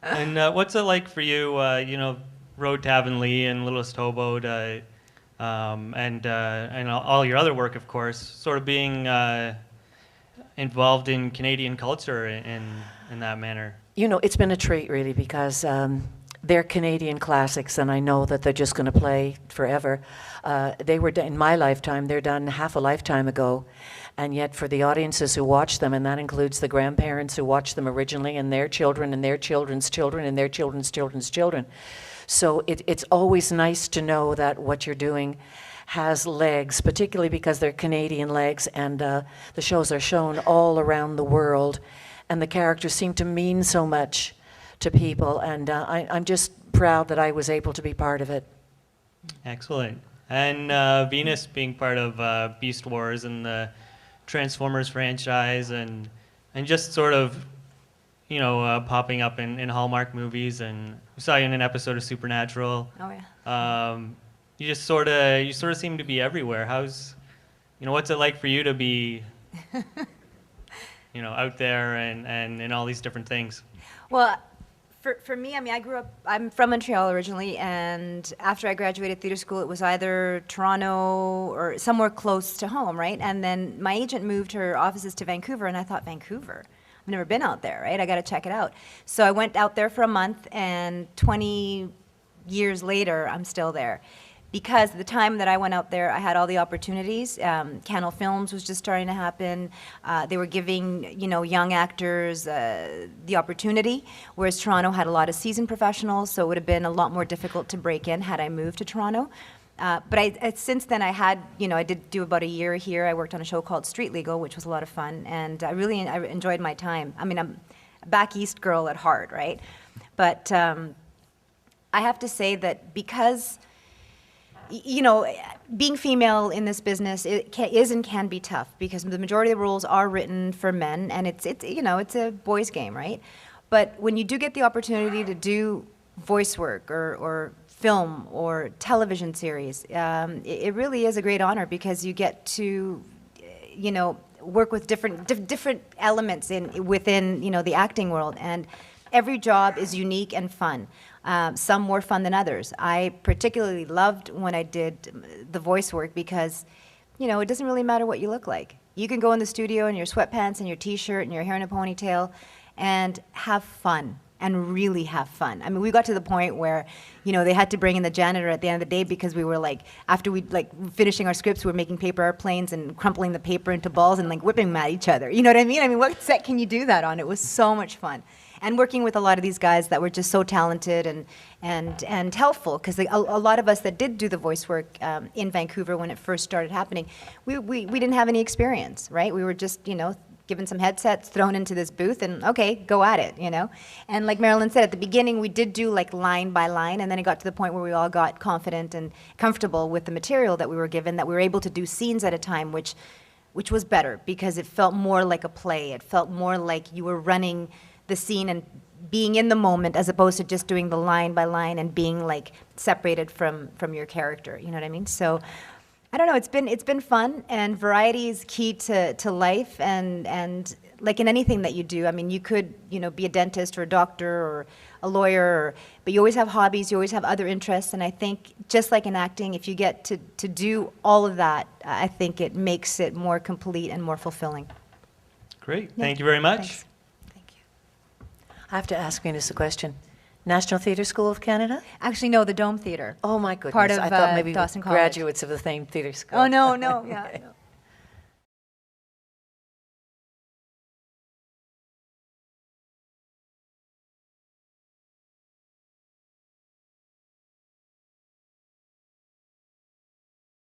And what's it like for you, Road to Avonlea and Littlest Hobo to, and all your other work, of course, sort of being involved in Canadian culture in that manner? You know, it's been a treat, really, because they're Canadian classics, and I know that they're just going to play forever. They were in my lifetime. They're done half a lifetime ago, and yet for the audiences who watch them, and that includes the grandparents who watched them originally, and their children, and their children's children, and their children's children's children. So it's always nice to know that what you're doing has legs, particularly because they're Canadian legs, and the shows are shown all around the world, and the characters seem to mean so much to people, and I'm just proud that I was able to be part of it. Excellent. And Venus being part of Beast Wars and the Transformers franchise, and just sort of, popping up in Hallmark movies, and we saw you in an episode of Supernatural. Oh yeah. You sort of seem to be everywhere. What's it like for you to be, out there and in all these different things? Well, for me, I mean, I'm from Montreal originally, and after I graduated theater school, it was either Toronto or somewhere close to home, right? And then my agent moved her offices to Vancouver, and I thought, Vancouver? I've never been out there, right? I got to check it out. So I went out there for a month, and 20 years later, I'm still there. Because the time that I went out there, I had all the opportunities. Canal Films was just starting to happen. They were giving, young actors the opportunity, whereas Toronto had a lot of seasoned professionals, so it would have been a lot more difficult to break in had I moved to Toronto. But since then, I did do about a year here. I worked on a show called Street Legal, which was a lot of fun, and I enjoyed my time. I mean, I'm a back east girl at heart, right? But I have to say that because being female in this business is and can be tough, because the majority of the roles are written for men, and it's a boys' game, right? But when you do get the opportunity to do voice work or film or television series, it really is a great honor, because you get to, work with different elements within the acting world, and every job is unique and fun. Some more fun than others. I particularly loved when I did the voice work, because, it doesn't really matter what you look like. You can go in the studio in your sweatpants and your t-shirt and your hair in a ponytail and have fun, and really have fun. I mean, we got to the point where, they had to bring in the janitor at the end of the day, because we were after we finishing our scripts, we were making paper airplanes and crumpling the paper into balls and whipping them at each other. You know what I mean? I mean, what set can you do that on? It was so much fun. And working with a lot of these guys that were just so talented and helpful, because a lot of us that did do the voice work in Vancouver when it first started happening, we didn't have any experience, right? We were just, given some headsets, thrown into this booth, and okay, go at it, And like Marilyn said, at the beginning, we did do line by line, and then it got to the point where we all got confident and comfortable with the material that we were given, that we were able to do scenes at a time, which was better, because it felt more like a play. It felt more like you were running the scene and being in the moment, as opposed to just doing the line by line and being separated from your character. You know what I mean? So I don't know. It's been fun, and variety is key to life, and like in anything that you do. I mean, you could be a dentist or a doctor or a lawyer, but you always have hobbies. You always have other interests, and I think just like in acting, if you get to do all of that, I think it makes it more complete and more fulfilling. Great. Thank you very much. Thanks. I have to ask Venus a question. National Theatre School of Canada? Actually, no, the Dome Theatre. Oh my goodness. Part of I thought maybe Dawson College. graduates of the same theatre school. Oh, no, yeah. No.